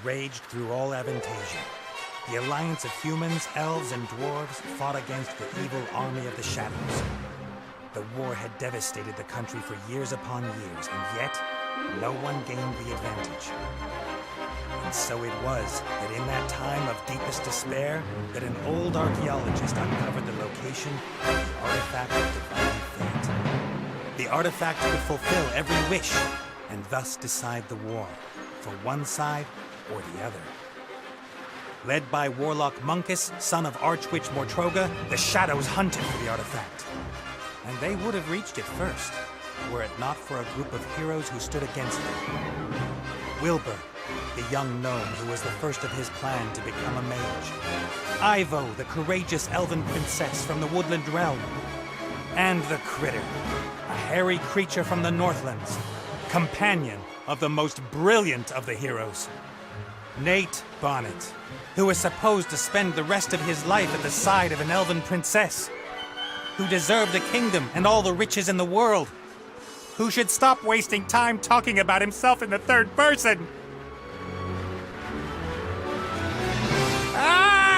raged through all Avantasia. The alliance of humans, elves, and dwarves fought against the evil army of the shadows. The war had devastated the country for years upon years, and yet, no one gained the advantage. And so it was that in that time of deepest despair, that an old archaeologist uncovered the location of the artifact of divine fate. The artifact could fulfill every wish, and thus decide the war, for one side or the other. Led by Warlock Munkus, son of Archwitch Mortroga, the Shadows hunted for the artifact. And they would have reached it first, were it not for a group of heroes who stood against them. Wilbur, the young gnome who was the first of his clan to become a mage. Ivo, the courageous elven princess from the Woodland Realm. And the Critter, a hairy creature from the Northlands, companion of the most brilliant of the heroes. Nate Bonnet, who was supposed to spend the rest of his life at the side of an elven princess, who deserved the kingdom and all the riches in the world, who should stop wasting time talking about himself in the third person. Ah!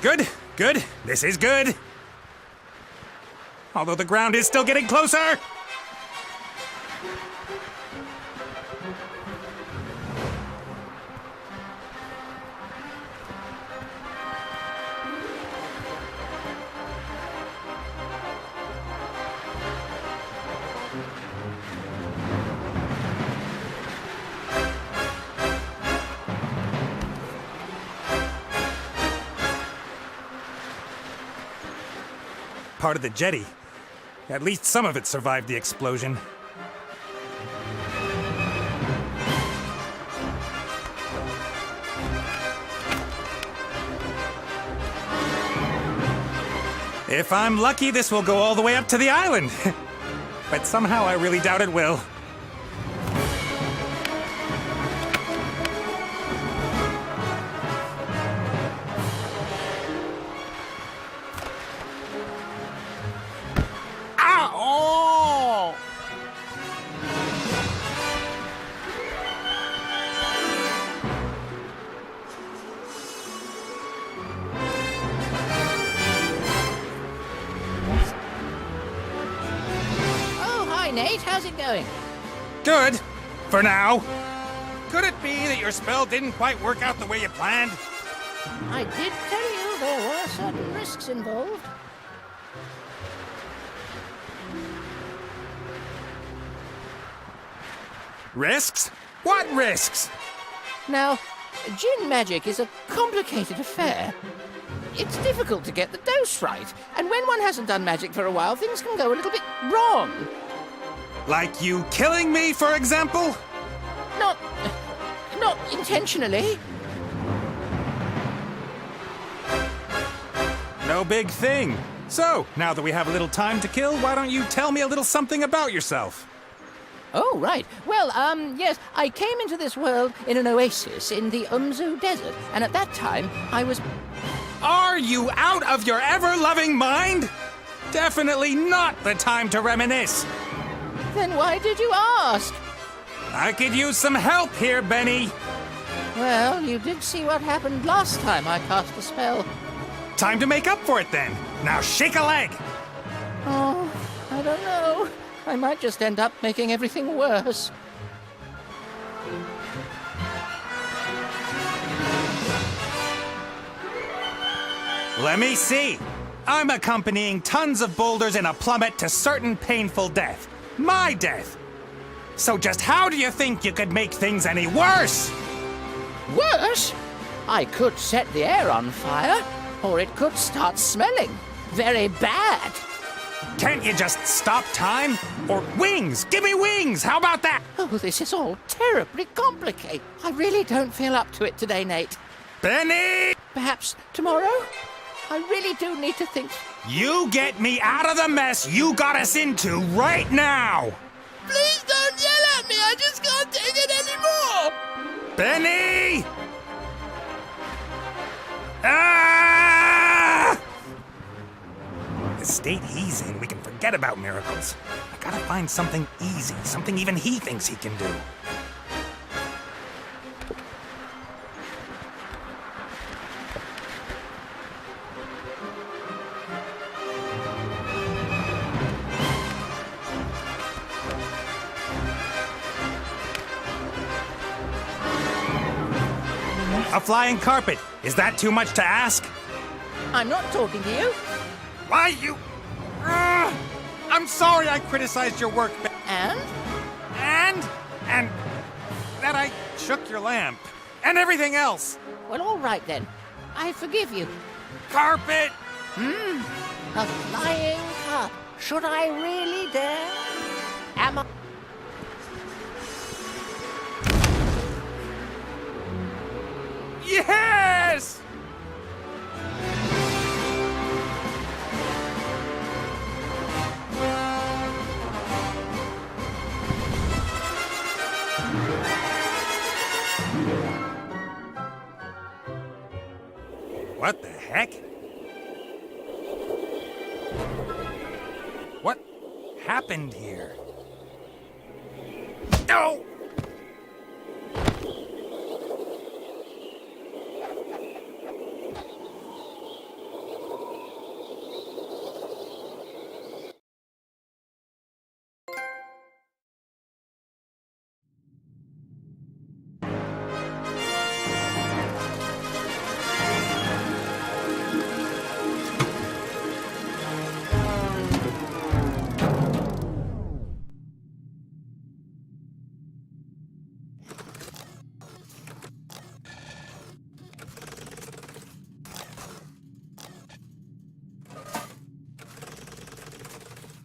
Good, good. This is good. Although the ground is still getting closer. Part of the jetty. At least some of it survived the explosion. If I'm lucky, this will go all the way up to the island. But somehow I really doubt it will. Nate, how's it going? Good. For now. Could it be that your spell didn't quite work out the way you planned? I did tell you there were certain risks involved. Risks? What risks? Now, Djinn magic is a complicated affair. It's difficult to get the dose right, and when one hasn't done magic for a while, things can go a little bit wrong. Like you killing me, for example? Not intentionally. No big thing. So, now that we have a little time to kill, why don't you tell me a little something about yourself? Oh, right. Well, yes, I came into this world in an oasis in the Umzu Desert, and at that time, I was... Are you out of your ever-loving mind? Definitely not the time to reminisce. Then why did you ask? I could use some help here, Benny. Well, you did see what happened last time I cast a spell. Time to make up for it, then. Now shake a leg. Oh, I don't know. I might just end up making everything worse. Let me see. I'm accompanying tons of boulders in a plummet to certain painful death. My death. So just how do you think you could make things any worse? Worse? I could set the air on fire, or it could start smelling very bad. Can't you just stop time? Or wings! Give me wings! How about that? Oh, this is all terribly complicated. I really don't feel up to it today, Nate. Benny! Perhaps tomorrow? I really do need to think. You get me out of the mess you got us into right now! Please don't yell at me! I just can't take it anymore! Benny! Ah! The state he's in, we can forget about miracles. I gotta find something easy, something even he thinks he can do. A flying carpet. Is that too much to ask? I'm not talking to you. Why you... I'm sorry I criticized your work. And? And that I shook your lamp. And everything else. Well, all right then. I forgive you. Carpet! A flying carpet. Should I really dare? Am I... Yes! What the heck? What happened here? No!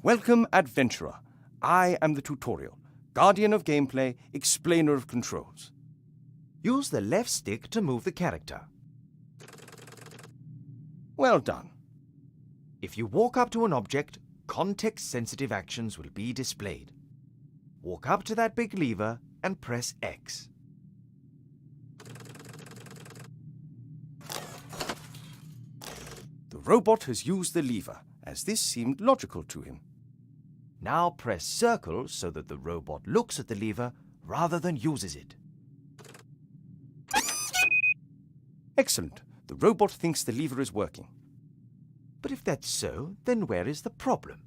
Welcome, adventurer. I am the tutorial, guardian of gameplay, explainer of controls. Use the left stick to move the character. Well done. If you walk up to an object, context-sensitive actions will be displayed. Walk up to that big lever and press X. The robot has used the lever, as this seemed logical to him. Now press circle so that the robot looks at the lever rather than uses it. Excellent. The robot thinks the lever is working. But if that's so, then where is the problem?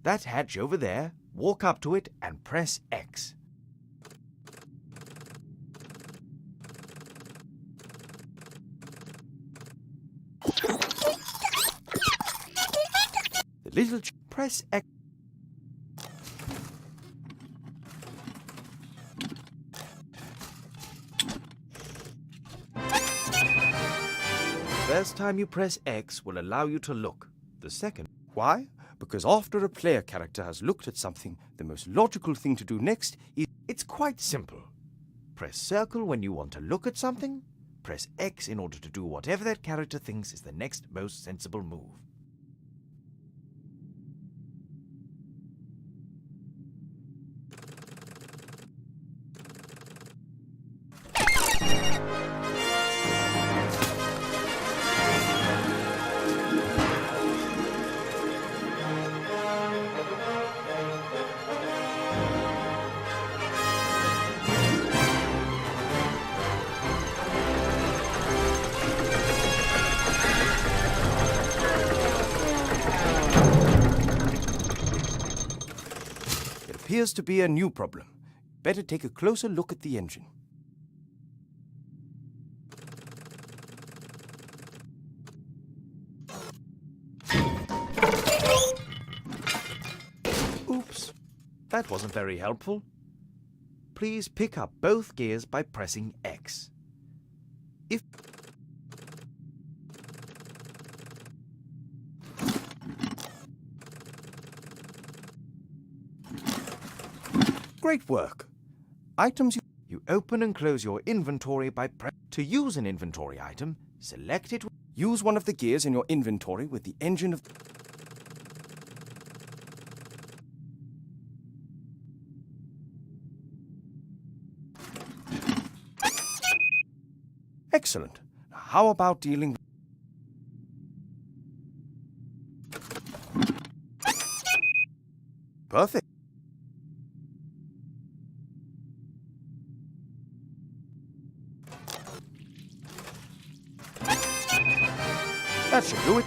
That hatch over there, walk up to it and press X. The little Press X. The first time you press X will allow you to look. The second. Why? Because after a player character has looked at something, the most logical thing to do next is... It's quite simple. Press circle when you want to look at something. Press X in order to do whatever that character thinks is the next most sensible move. Appears to be a new problem. Better take a closer look at the engine. Oops, that wasn't very helpful. Please pick up both gears by pressing X. If Great work. Items you open and close your inventory by To use an inventory item, select it. Use one of the gears in your inventory with the engine of... Excellent. Now, how about dealing with... Perfect. That should do it.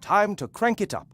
Time to crank it up.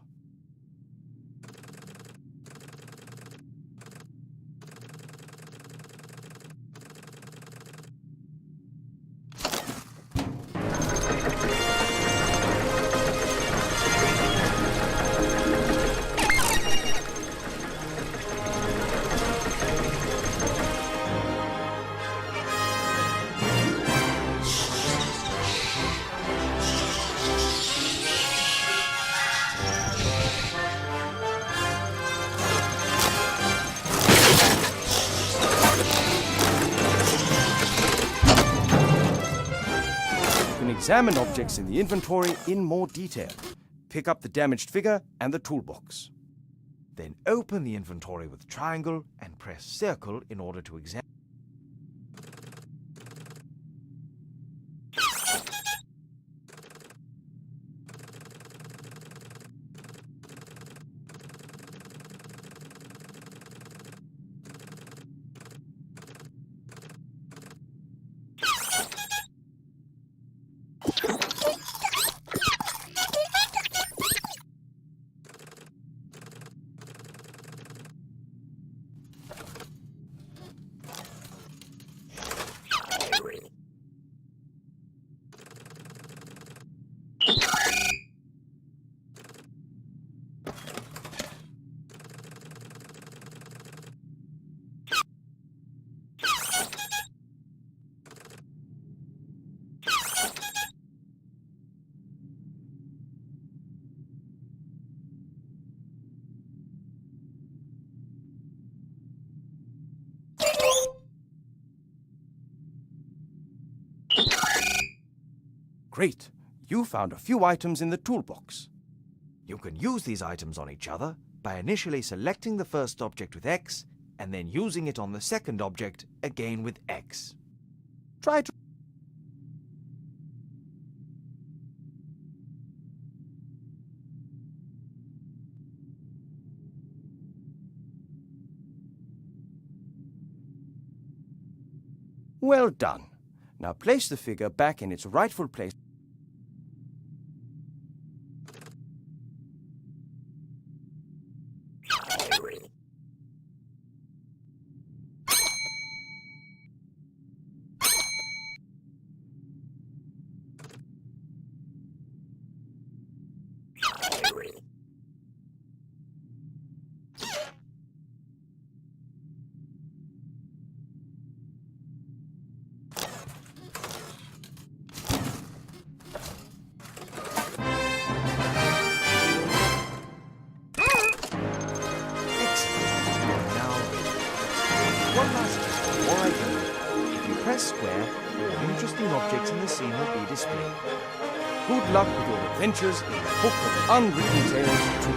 Examine objects in the inventory in more detail. Pick up the damaged figure and the toolbox. Then open the inventory with triangle and press circle in order to examine. Great! You found a few items in the toolbox. You can use these items on each other by initially selecting the first object with X and then using it on the second object again with X. Try to... Well done. Now place the figure back in its rightful place. Press square, all interesting objects in the scene will be displayed. Good luck with your adventures in the Book of Unwritten Tales 2.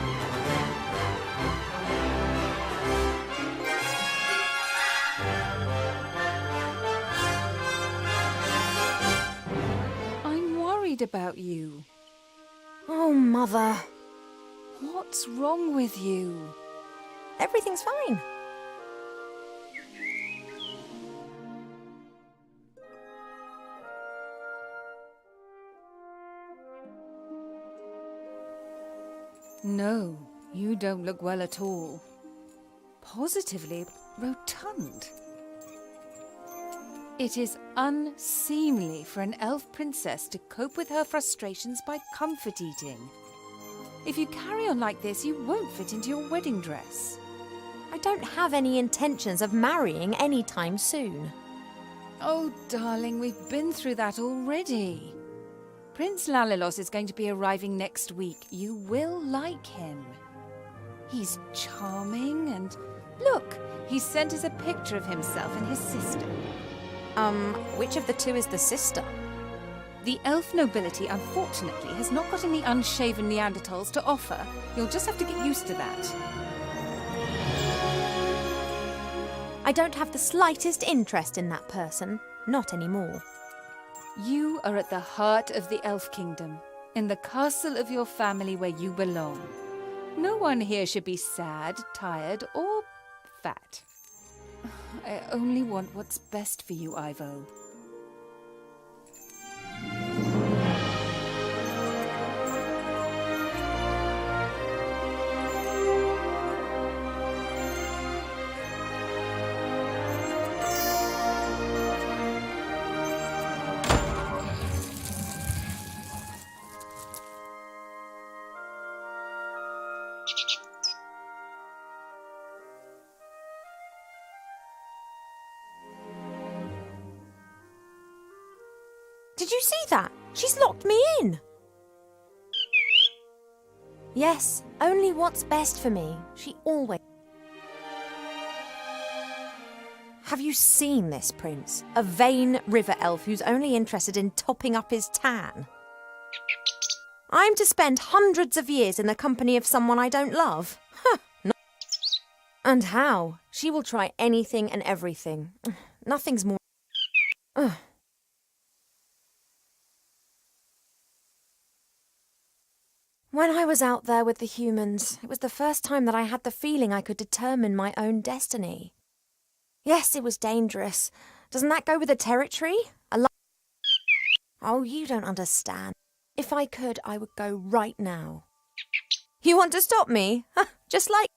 I'm worried about you. Oh, Mother. What's wrong with you? Everything's fine. No, you don't look well at all. Positively rotund. It is unseemly for an elf princess to cope with her frustrations by comfort eating. If you carry on like this, you won't fit into your wedding dress. I don't have any intentions of marrying anytime soon. Oh, darling, we've been through that already. Prince Lalilos is going to be arriving next week. You will like him. He's charming and... Look, he sent us a picture of himself and his sister. Which of the two is the sister? The elf nobility, unfortunately, has not got any unshaven Neanderthals to offer. You'll just have to get used to that. I don't have the slightest interest in that person. Not anymore. You are at the heart of the elf kingdom. in the castle of your family where you belong. No one here should be sad, tired, or fat. I only want what's best for you, Ivo. Did you see that? She's locked me in. Yes, only what's best for me. She always... Have you seen this, Prince? A vain river elf who's only interested in topping up his tan. I'm to spend hundreds of years in the company of someone I don't love? Huh, no. And how? She will try anything and everything. Nothing's more... Ugh. When I was out there with the humans, it was the first time that I had the feeling I could determine my own destiny. Yes, it was dangerous. Doesn't that go with the territory? Oh, you don't understand. If I could, I would go right now. You want to stop me? Just like...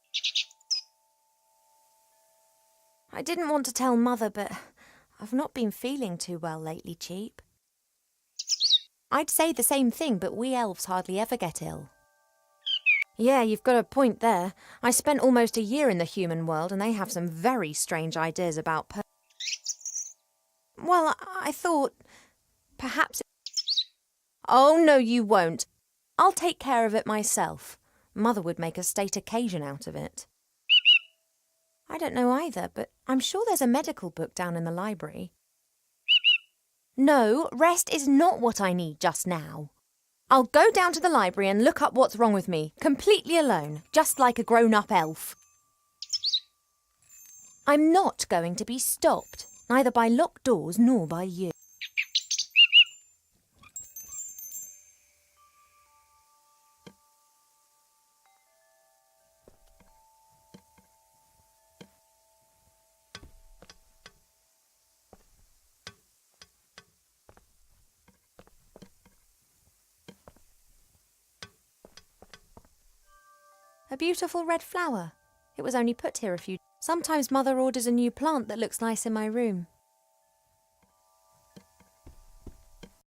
I didn't want to tell Mother, but I've not been feeling too well lately, Cheap. I'd say the same thing, but we elves hardly ever get ill. Yeah, you've got a point there. I spent almost a year in the human world, and they have some very strange ideas about Well, I thought... perhaps... Oh, no, you won't. I'll take care of it myself. Mother would make a state occasion out of it. I don't know either, but I'm sure there's a medical book down in the library. No, rest is not what I need just now. I'll go down to the library and look up what's wrong with me, completely alone, just like a grown-up elf. I'm not going to be stopped, neither by locked doors nor by you. A beautiful red flower. It was only put here a few... Sometimes Mother orders a new plant that looks nice in my room.